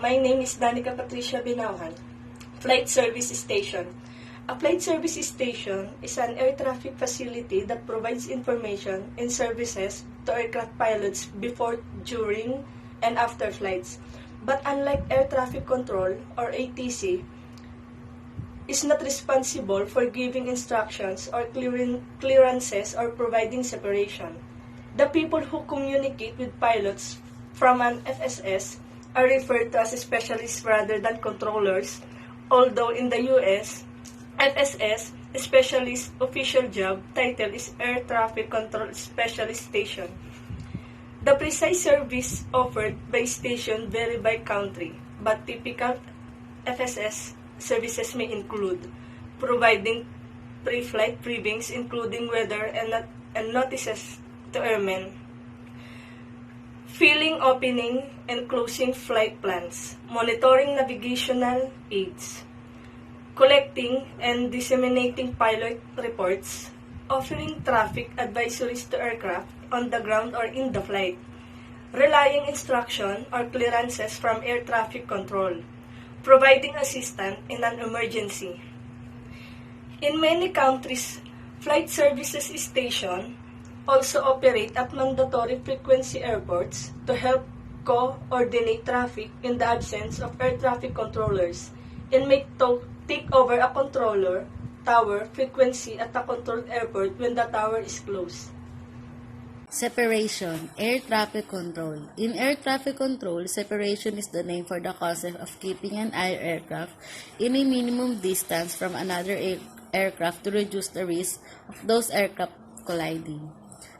My name is Danica Patricia Binauhan, Flight Service Station. A flight service station is an air traffic facility that provides information and services to aircraft pilots before, during, and after flights. But unlike air traffic control, or ATC, is not responsible for giving instructions or clearances or providing separation. The people who communicate with pilots from an FSS are referred to as specialists rather than controllers, although in the US, FSS specialist official job title is Air Traffic Control Specialist Station. The precise service offered by station vary by country, but typical FSS services may include providing pre-flight briefings including weather and notices to airmen, filling, opening, and closing flight plans, monitoring navigational aids, collecting and disseminating pilot reports, offering traffic advisories to aircraft on the ground or in the flight, relaying instruction or clearances from air traffic control, providing assistance in an emergency. In many countries, flight services stations also operate at mandatory frequency airports to help coordinate traffic in the absence of air traffic controllers and may take over a controller tower frequency at a controlled airport when the tower is closed. Separation, air traffic control. In air traffic control, separation is the name for the concept of keeping an aircraft in a minimum distance from another aircraft to reduce the risk of those aircraft colliding,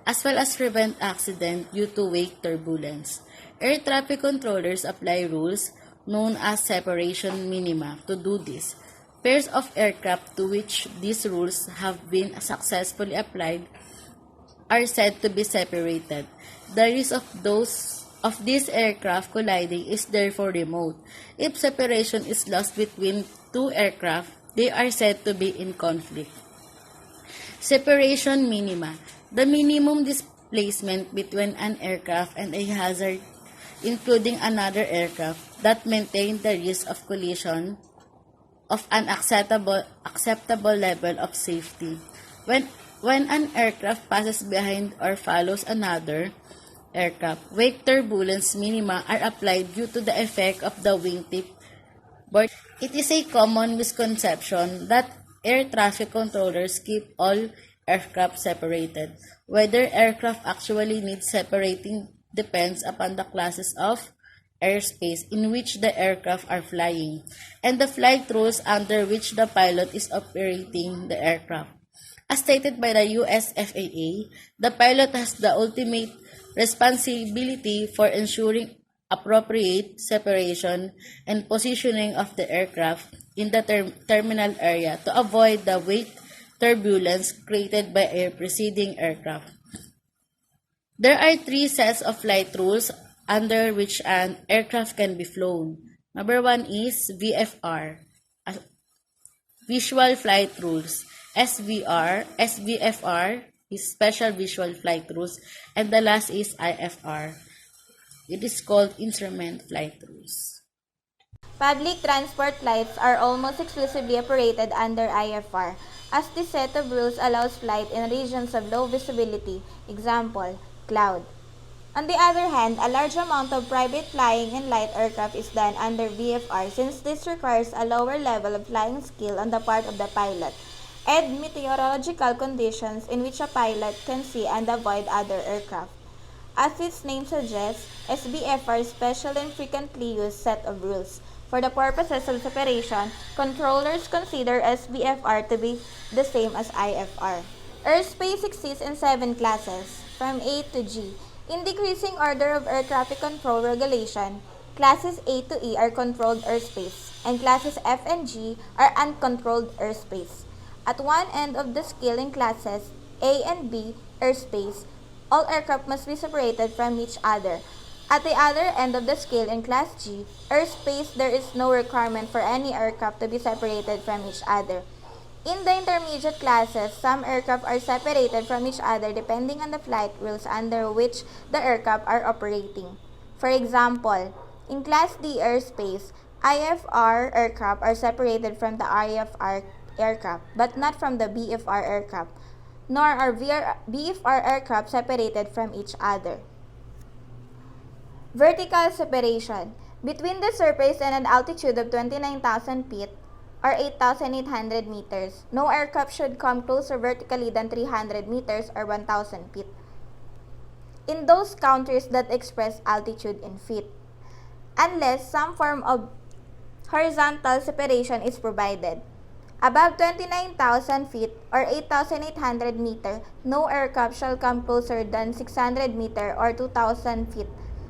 as well as prevent accident due to wake turbulence. Air traffic controllers apply rules known as separation minima to do this. Pairs of aircraft to which these rules have been successfully applied are said to be separated. The risk of these aircraft colliding is therefore remote. If separation is lost between two aircraft, they are said to be in conflict. Separation minima. The minimum displacement between an aircraft and a hazard, including another aircraft, that maintain the risk of collision of an acceptable level of safety. When an aircraft passes behind or follows another aircraft, wake turbulence minima are applied due to the effect of the wingtip. But it is a common misconception that air traffic controllers keep all aircraft separated. Whether aircraft actually need separating depends upon the classes of airspace in which the aircraft are flying and the flight rules under which the pilot is operating the aircraft. As stated by the US FAA, the pilot has the ultimate responsibility for ensuring appropriate separation and positioning of the aircraft in the terminal area to avoid the wake turbulence created by a preceding aircraft. There are three sets of flight rules under which an aircraft can be flown. Number one is VFR, Visual Flight Rules. SVFR is Special Visual Flight Rules, and the last is IFR. It is called Instrument Flight Rules. Public transport flights are almost exclusively operated under IFR, as this set of rules allows flight in regions of low visibility, example, cloud. On the other hand, a large amount of private flying in light aircraft is done under VFR since this requires a lower level of flying skill on the part of the pilot, and meteorological conditions in which a pilot can see and avoid other aircraft. As its name suggests, SVFR is special and frequently used set of rules. For the purposes of separation, controllers consider SVFR to be the same as IFR. Airspace exists in 7 classes, from A to G. In decreasing order of air traffic control regulation, classes A to E are controlled airspace, and classes F and G are uncontrolled airspace. At one end of the scale in classes A and B airspace, all aircraft must be separated from each other. At the other end of the scale in Class G airspace, there is no requirement for any aircraft to be separated from each other. In the intermediate classes, some aircraft are separated from each other depending on the flight rules under which the aircraft are operating. For example, In Class D airspace, IFR aircraft are separated from the IFR aircraft, but not from the BFR aircraft, nor are BFR aircraft separated from each other. Vertical separation. Between the surface and an altitude of 29,000 feet, or 8,800 meters, no aircraft should come closer vertically than 300 meters or 1,000 feet. In those countries that express altitude in feet, unless some form of horizontal separation is provided. Above 29,000 feet or 8,800 meter, no aircraft shall come closer than 600 meter or 2,000 feet,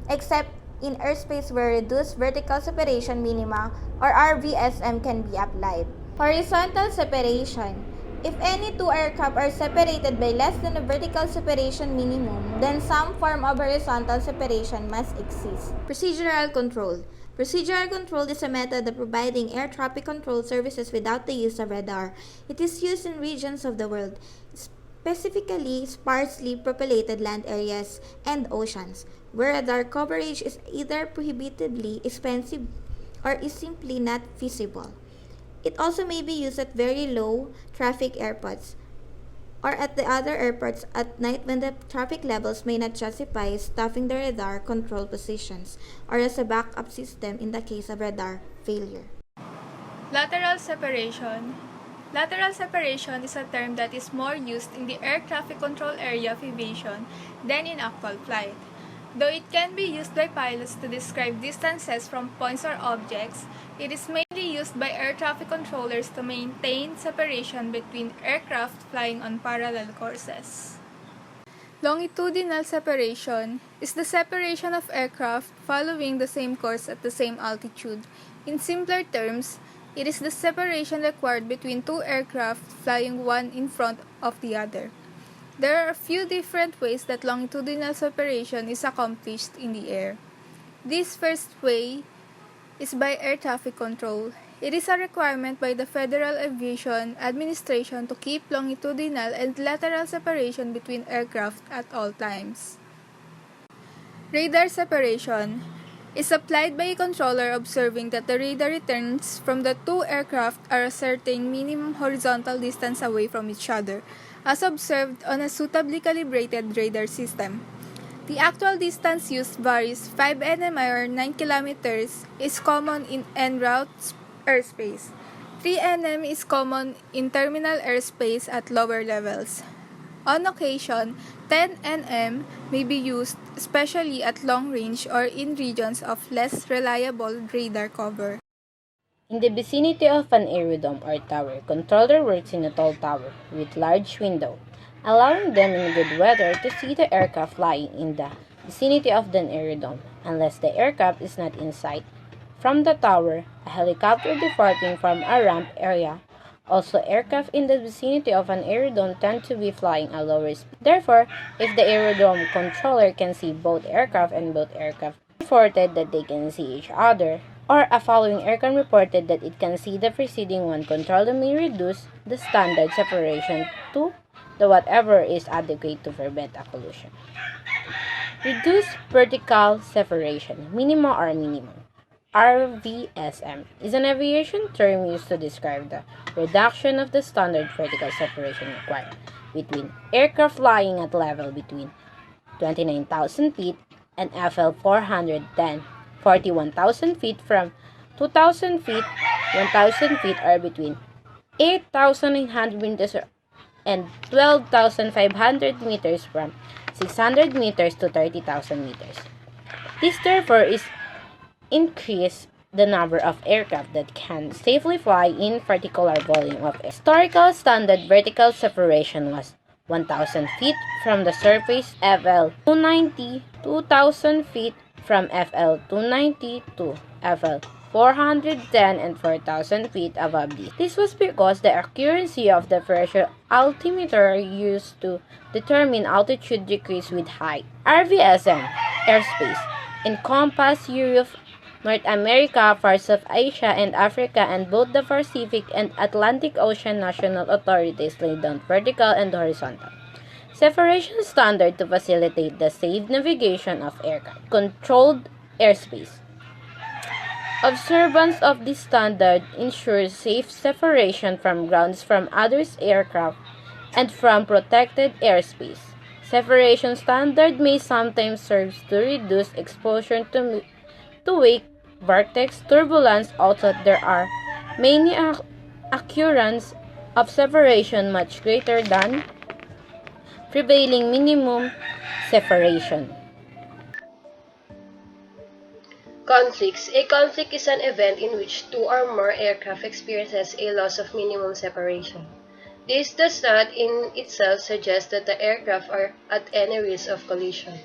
except in airspace where reduced vertical separation minima or RVSM can be applied. Horizontal separation. If any two aircraft are separated by less than a vertical separation minimum, then some form of horizontal separation must exist. Procedural control. Procedural control is a method of providing air traffic control services without the use of radar. It is used in regions of the world, specifically sparsely populated land areas and oceans, where radar coverage is either prohibitively expensive or is simply not feasible. It also may be used at very low traffic airports or at the other airports at night when the traffic levels may not justify stopping the radar control positions, or as a backup system in the case of radar failure. Lateral separation. Lateral separation is a term that is more used in the air traffic control area of aviation than in actual flight. Though it can be used by pilots to describe distances from points or objects, it is mainly used by air traffic controllers to maintain separation between aircraft flying on parallel courses. Longitudinal separation is the separation of aircraft following the same course at the same altitude. In simpler terms, it is the separation required between two aircraft flying one in front of the other. There are a few different ways that longitudinal separation is accomplished in the air. This first way is by air traffic control. It is a requirement by the Federal Aviation Administration to keep longitudinal and lateral separation between aircraft at all times. Radar separation is applied by a controller observing that the radar returns from the two aircraft are a certain minimum horizontal distance away from each other, as observed on a suitably calibrated radar system. The actual distance used varies. 5 nmi or 9 kilometers is common in en route airspace. 3 nm is common in terminal airspace at lower levels. On occasion, 10 nm may be used, especially at long range or in regions of less reliable radar cover. In the vicinity of an aerodrome or tower, controller works in a tall tower with large window, allowing them in good weather to see the aircraft flying in the vicinity of the aerodrome, unless the aircraft is not in sight. From the tower, a helicopter departing from a ramp area. Also, aircraft in the vicinity of an aerodrome tend to be flying at lower speed. Therefore, if the aerodrome controller can see both aircraft and both aircraft reported that they can see each other, or a following aircraft reported that it can see the preceding one, controller may reduce the standard separation to the whatever is adequate to prevent a collision. Reduce vertical separation, minima or minimum. RVSM is an aviation term used to describe the reduction of the standard vertical separation required between aircraft flying at level between 29,000 feet and FL 410, 41,000 feet from 2,000 feet, 1,000 feet, or between 8,800 meters and 12,500 meters from 600 meters to 30,000 meters. This therefore is increase the number of aircraft that can safely fly in particular volume of air. Historical standard vertical separation was 1,000 feet from the surface, FL 290, 2,000 feet from FL 290 to FL 410, and 4,000 feet above this. This was because the accuracy of the pressure altimeter used to determine altitude decreased with height. RVSM airspace encompass Europe, North America, parts of Asia and Africa, and both the Pacific and Atlantic Ocean national authorities laid down vertical and horizontal separation standard to facilitate the safe navigation of aircraft. Controlled airspace. Observance of this standard ensures safe separation from grounds from other aircraft and from protected airspace. Separation standard may sometimes serve to reduce exposure to wake, vortex, turbulence, although there are many occurrences of separation much greater than prevailing minimum separation. Conflicts. A conflict is an event in which two or more aircraft experiences a loss of minimum separation. This does not in itself suggest that the aircraft are at any risk of collision.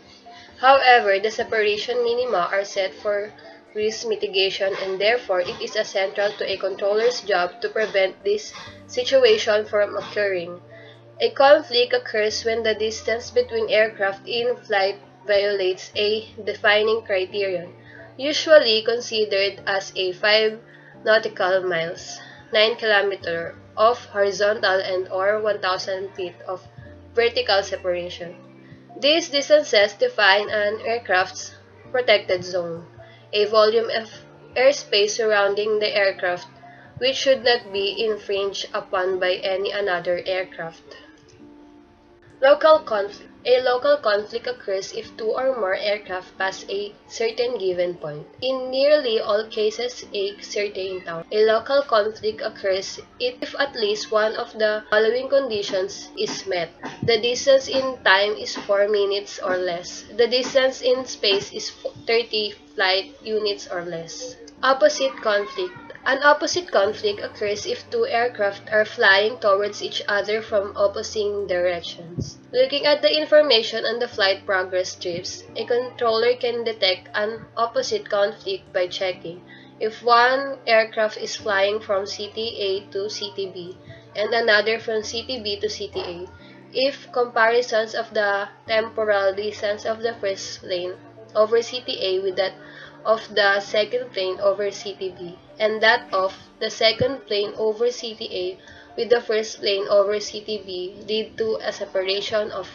However, the separation minima are set for risk mitigation, and therefore it is essential to a controller's job to prevent this situation from occurring. A conflict occurs when the distance between aircraft in flight violates a defining criterion, usually considered as a 5 nautical miles, 9 km of horizontal and or 1,000 feet of vertical separation. These distances define an aircraft's protected zone, a volume of airspace surrounding the aircraft which should not be infringed upon by any another aircraft. Local conflict. A local conflict occurs if two or more aircraft pass a certain given point. In nearly all cases, a certain town. A local conflict occurs if at least one of the following conditions is met. The distance in time is 4 minutes or less. The distance in space is 30 flight units or less. Opposite conflict. An opposite conflict occurs if two aircraft are flying towards each other from opposing directions. Looking at the information on the flight progress strips, a controller can detect an opposite conflict by checking if one aircraft is flying from City A to City B and another from City B to City A, if comparisons of the temporal distance of the first plane over City A with that of the second plane over City B, and that of the second plane over City A with the first plane over City B lead to a separation of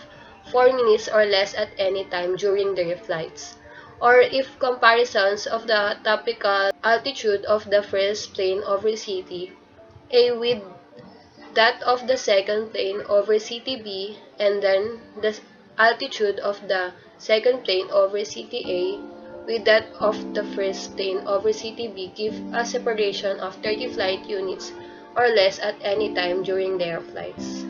4 minutes or less at any time during their flights, or if comparisons of the topical altitude of the first plane over City A with that of the second plane over City B, and then the altitude of the second plane over City A with that of the first plane over City B give a separation of 30 flight units or less at any time during their flights.